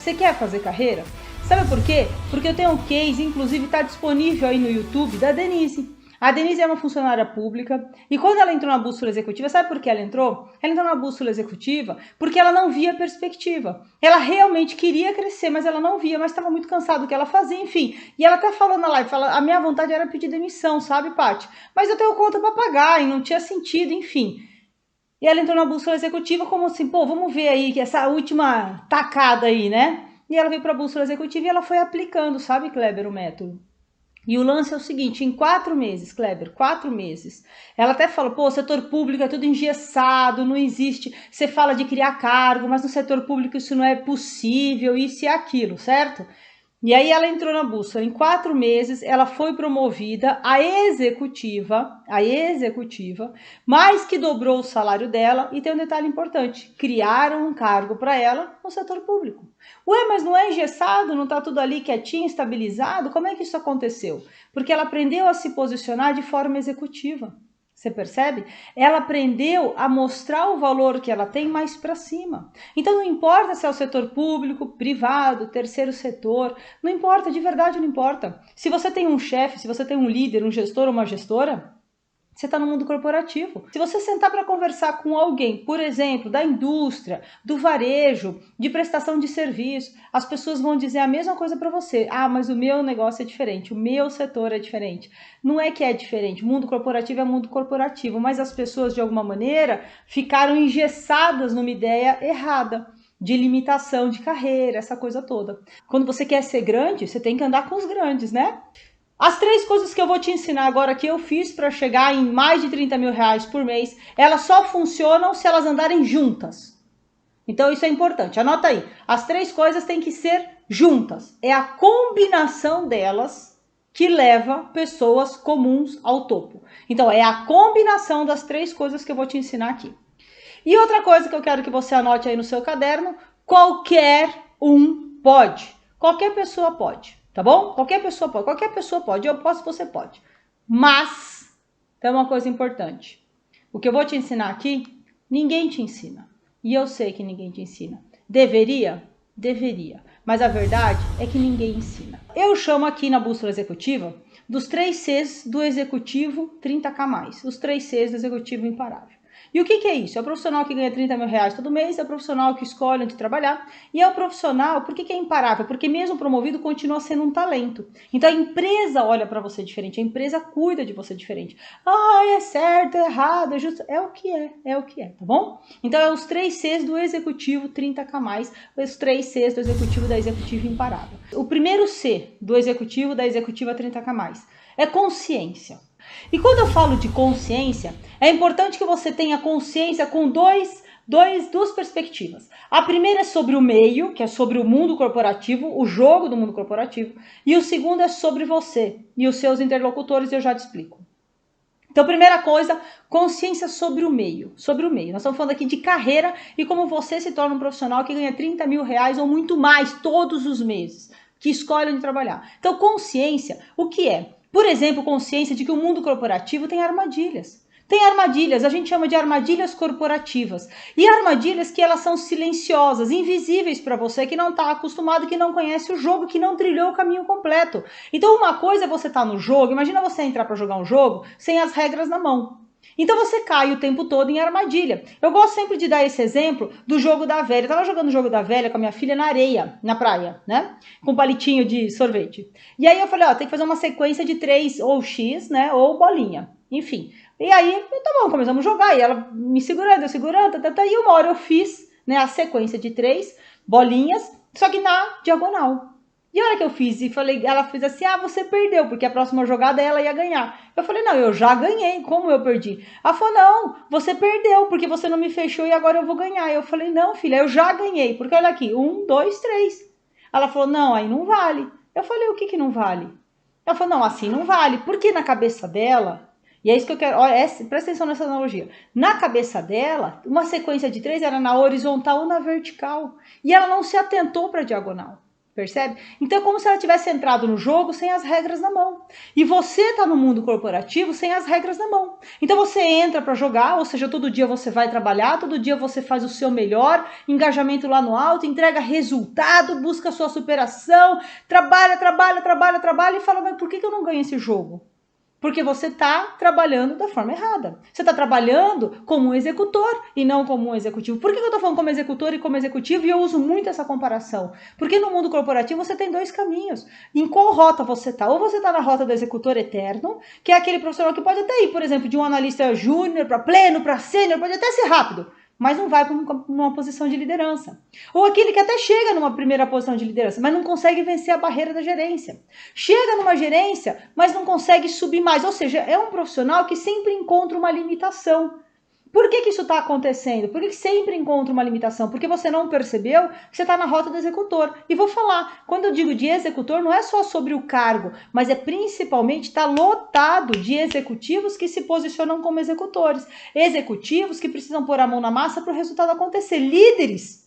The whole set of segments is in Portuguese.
Você quer fazer carreira? Sabe por quê? Porque eu tenho um case, inclusive está disponível aí no YouTube, da Denise. A Denise é uma funcionária pública e quando ela entrou na bússola executiva, sabe por que ela entrou? Ela entrou na bússola executiva porque ela não via perspectiva. Ela realmente queria crescer, mas ela não via, mas estava muito cansada do que ela fazia, enfim. E ela até falou na live, a minha vontade era pedir demissão, sabe, Paty? Mas eu tenho conta para pagar e não tinha sentido, enfim. E ela entrou na bússola executiva como assim, pô, vamos ver aí que essa última tacada aí, né? E ela veio para a bússola executiva e ela foi aplicando, sabe, Kleber, o método. E o lance é o seguinte, em 4 meses, Kleber, 4 meses, ela até fala, pô, setor público é tudo engessado, não existe, você fala de criar cargo, mas no setor público isso não é possível, isso e aquilo, certo? E aí ela entrou na bússola, em 4 meses ela foi promovida a executiva, mais que dobrou o salário dela e tem um detalhe importante, criaram um cargo para ela no setor público. Ué, mas não é engessado, não está tudo ali quietinho, estabilizado? Como é que isso aconteceu? Porque ela aprendeu a se posicionar de forma executiva. Você percebe? Ela aprendeu a mostrar o valor que ela tem mais para cima. Então não importa se é o setor público, privado, terceiro setor, não importa, de verdade não importa. Se você tem um chefe, se você tem um líder, um gestor ou uma gestora, você está no mundo corporativo. Se você sentar para conversar com alguém, por exemplo, da indústria, do varejo, de prestação de serviço, as pessoas vão dizer a mesma coisa para você. Ah, mas o meu negócio é diferente, o meu setor é diferente. Não é que é diferente, mundo corporativo é mundo corporativo, mas as pessoas, de alguma maneira, ficaram engessadas numa ideia errada de limitação de carreira, essa coisa toda. Quando você quer ser grande, você tem que andar com os grandes, né? As 3 coisas que eu vou te ensinar agora que eu fiz para chegar em mais de 30 mil reais por mês, elas só funcionam se elas andarem juntas. Então isso é importante, anota aí. As 3 coisas têm que ser juntas. É a combinação delas que leva pessoas comuns ao topo. Então é a combinação das 3 coisas que eu vou te ensinar aqui. E outra coisa que eu quero que você anote aí no seu caderno, qualquer um pode. Qualquer pessoa pode. Tá bom? Qualquer pessoa pode, eu posso, você pode. Mas, tem uma coisa importante. O que eu vou te ensinar aqui, ninguém te ensina. E eu sei que ninguém te ensina. Deveria? Deveria. Mas a verdade é que ninguém ensina. Eu chamo aqui na bússola executiva dos 3 Cs do executivo 30K+. Os 3 Cs do executivo imparável. E o que é isso? É o profissional que ganha 30 mil reais todo mês, é o profissional que escolhe onde trabalhar, e é o profissional, por que é imparável? Porque mesmo promovido continua sendo um talento. Então a empresa olha para você diferente, a empresa cuida de você diferente. Ah, é certo, é errado, é justo, é o que é, tá bom? Então é os 3 Cs do executivo 30K+, os 3 Cs do executivo da executiva imparável. O primeiro C do executivo da executiva 30K+, é consciência. E quando eu falo de consciência, é importante que você tenha consciência com duas perspectivas. A primeira é sobre o meio, que é sobre o mundo corporativo, o jogo do mundo corporativo. E o segundo é sobre você e os seus interlocutores, eu já te explico. Então, primeira coisa, consciência sobre o meio. Sobre o meio. Nós estamos falando aqui de carreira e como você se torna um profissional que ganha 30 mil reais ou muito mais todos os meses, que escolhe onde trabalhar. Então, consciência, o que é? Por exemplo, consciência de que o mundo corporativo tem armadilhas. Tem armadilhas, a gente chama de armadilhas corporativas. E armadilhas que elas são silenciosas, invisíveis para você que não está acostumado, que não conhece o jogo, que não trilhou o caminho completo. Então uma coisa é você estar no jogo, imagina você entrar para jogar um jogo sem as regras na mão. Então você cai o tempo todo em armadilha. Eu gosto sempre de dar esse exemplo do jogo da velha. Eu tava jogando o jogo da velha com a minha filha na areia, na praia, né? Com um palitinho de sorvete. E aí eu falei, ó, tem que fazer uma sequência de 3 ou X, né? Ou bolinha. Enfim. E aí, tá bom, começamos a jogar. E ela me segurando, eu segurando, e uma hora eu fiz, né, a sequência de 3 bolinhas, só que na diagonal. E a hora que eu fiz e falei, ela fez assim, ah, você perdeu, porque a próxima jogada ela ia ganhar. Eu falei, não, eu já ganhei, como eu perdi? Ela falou, não, você perdeu, porque você não me fechou e agora eu vou ganhar. Eu falei, não, filha, eu já ganhei, porque olha aqui, 1, 2, 3. Ela falou, não, aí não vale. Eu falei, o que não vale? Ela falou, não, assim não vale, porque na cabeça dela, e é isso que eu quero, olha, presta atenção nessa analogia, na cabeça dela, uma sequência de 3 era na horizontal ou na vertical, e ela não se atentou para a diagonal. Percebe? Então é como se ela tivesse entrado no jogo sem as regras na mão. E você está no mundo corporativo sem as regras na mão. Então você entra para jogar, ou seja, todo dia você vai trabalhar, todo dia você faz o seu melhor, engajamento lá no alto, entrega resultado, busca a sua superação, trabalha e fala, mas por que eu não ganho esse jogo? Porque você está trabalhando da forma errada. Você está trabalhando como um executor e não como um executivo. Por que eu estou falando como executor e como executivo? E eu uso muito essa comparação. Porque no mundo corporativo você tem dois caminhos. Em qual rota você está? Ou você está na rota do executor eterno, que é aquele profissional que pode até ir, por exemplo, de um analista júnior para pleno, para sênior, pode até ser rápido, mas não vai para uma posição de liderança. Ou aquele que até chega numa primeira posição de liderança, mas não consegue vencer a barreira da gerência. Chega numa gerência, mas não consegue subir mais. Ou seja, é um profissional que sempre encontra uma limitação. Por que isso está acontecendo? Por que sempre encontra uma limitação? Porque você não percebeu que você está na rota do executor. E vou falar, quando eu digo de executor, não é só sobre o cargo, mas é principalmente está lotado de executivos que se posicionam como executores. Executivos que precisam pôr a mão na massa para o resultado acontecer. Líderes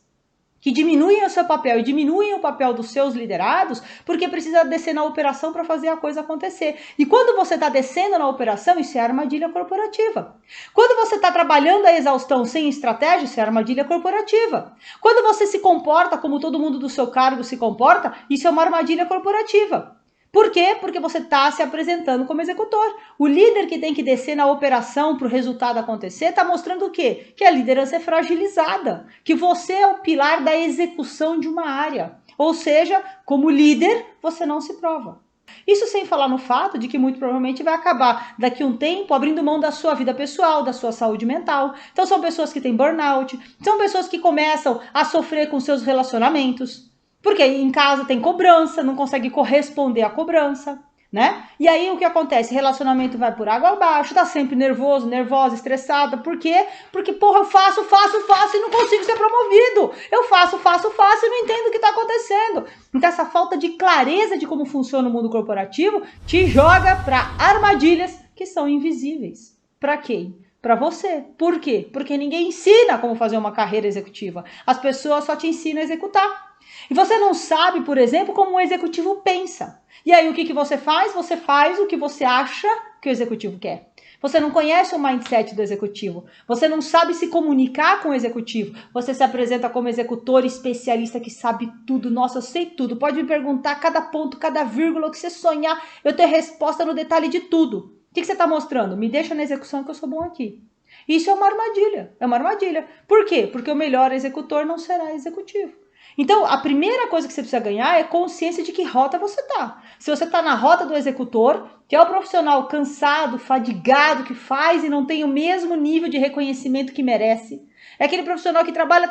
que diminuem o seu papel e diminuem o papel dos seus liderados porque precisa descer na operação para fazer a coisa acontecer. E quando você está descendo na operação, isso é armadilha corporativa. Quando você está trabalhando a exaustão sem estratégia, isso é armadilha corporativa. Quando você se comporta como todo mundo do seu cargo se comporta, isso é uma armadilha corporativa. Por quê? Porque você está se apresentando como executor. O líder que tem que descer na operação para o resultado acontecer está mostrando o quê? Que a liderança é fragilizada, que você é o pilar da execução de uma área. Ou seja, como líder, você não se prova. Isso sem falar no fato de que muito provavelmente vai acabar daqui a um tempo abrindo mão da sua vida pessoal, da sua saúde mental. Então são pessoas que têm burnout, são pessoas que começam a sofrer com seus relacionamentos. Porque em casa tem cobrança, não consegue corresponder à cobrança, né? E aí o que acontece? Relacionamento vai por água abaixo, tá sempre nervoso, nervosa, estressada. Por quê? Porque, porra, eu faço e não consigo ser promovido. Eu faço e não entendo o que tá acontecendo. Então essa falta de clareza de como funciona o mundo corporativo te joga para armadilhas que são invisíveis. Para quem? Para você. Por quê? Porque ninguém ensina como fazer uma carreira executiva. As pessoas só te ensinam a executar. E você não sabe, por exemplo, como um executivo pensa. E aí o que você faz? Você faz o que você acha que o executivo quer. Você não conhece o mindset do executivo. Você não sabe se comunicar com o executivo. Você se apresenta como executor especialista que sabe tudo. Nossa, eu sei tudo. Pode me perguntar cada ponto, cada vírgula, o que você sonhar. Eu tenho resposta no detalhe de tudo. O que você está mostrando? Me deixa na execução que eu sou bom aqui. Isso é uma armadilha. É uma armadilha. Por quê? Porque o melhor executor não será executivo. Então, a primeira coisa que você precisa ganhar é consciência de que rota você está. Se você está na rota do executor, que é o profissional cansado, fadigado, que faz e não tem o mesmo nível de reconhecimento que merece. É aquele profissional que trabalha,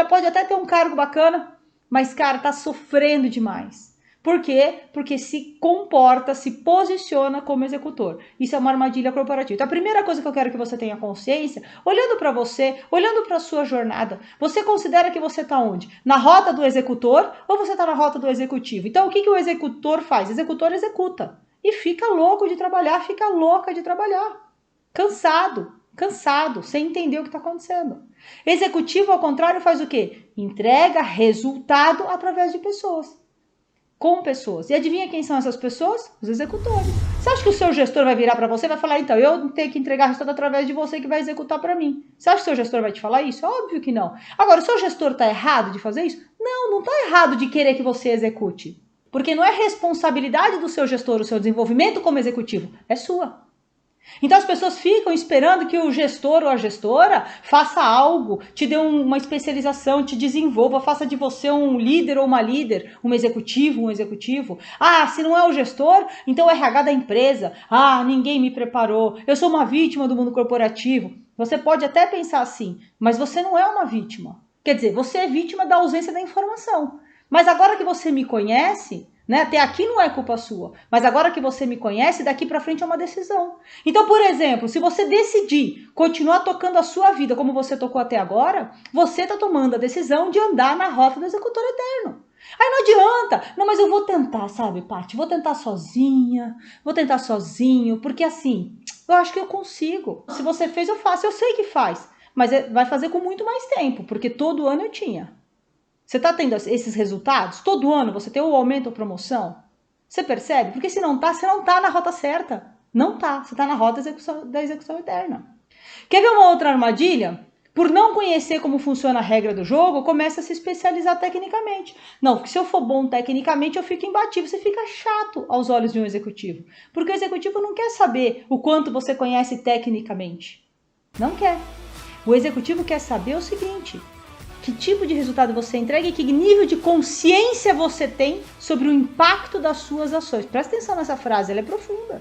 pode até ter um cargo bacana, mas, cara, tá sofrendo demais. Por quê? Porque se comporta, se posiciona como executor. Isso é uma armadilha corporativa. Então, a primeira coisa que eu quero que você tenha consciência, olhando para você, olhando para a sua jornada, você considera que você está onde? Na rota do executor ou você está na rota do executivo? Então, o que o executor faz? O executor executa. E fica louco de trabalhar, fica louca de trabalhar. Cansado, sem entender o que está acontecendo. Executivo, ao contrário, faz o quê? Entrega resultado através de pessoas. Com pessoas. E adivinha quem são essas pessoas? Os executores. Você acha que o seu gestor vai virar para você e vai falar, então, eu tenho que entregar resultado através de você que vai executar para mim? Você acha que o seu gestor vai te falar isso? Óbvio que não. Agora, o seu gestor está errado de fazer isso? Não está errado de querer que você execute. Porque não é responsabilidade do seu gestor o seu desenvolvimento como executivo, é sua. Então as pessoas ficam esperando que o gestor ou a gestora faça algo, te dê uma especialização, te desenvolva, faça de você um líder ou uma líder, um executivo. Ah, se não é o gestor, então é o RH da empresa. Ah, ninguém me preparou, eu sou uma vítima do mundo corporativo. Você pode até pensar assim, mas você não é uma vítima. Quer dizer, você é vítima da ausência da informação. Mas agora que você me conhece, né? Até aqui não é culpa sua, mas agora que você me conhece, daqui para frente é uma decisão. Então, por exemplo, se você decidir continuar tocando a sua vida como você tocou até agora, você está tomando a decisão de andar na rota do executor eterno. Aí não adianta, não, mas eu vou tentar, sabe, Paty? Vou tentar sozinha, vou tentar sozinho, porque assim, eu acho que eu consigo. Se você fez, eu faço, eu sei que faz, mas vai fazer com muito mais tempo, porque todo ano eu tinha. Você está tendo esses resultados? Todo ano você tem o aumento ou promoção? Você percebe? Porque se não está, você não está na rota certa. Não está. Você está na rota da execução eterna. Quer ver uma outra armadilha? Por não conhecer como funciona a regra do jogo, começa a se especializar tecnicamente. Não, porque se eu for bom tecnicamente, eu fico imbatível. Você fica chato aos olhos de um executivo. Porque o executivo não quer saber o quanto você conhece tecnicamente. Não quer. O executivo quer saber o seguinte: que tipo de resultado você entrega e que nível de consciência você tem sobre o impacto das suas ações. Presta atenção nessa frase, ela é profunda.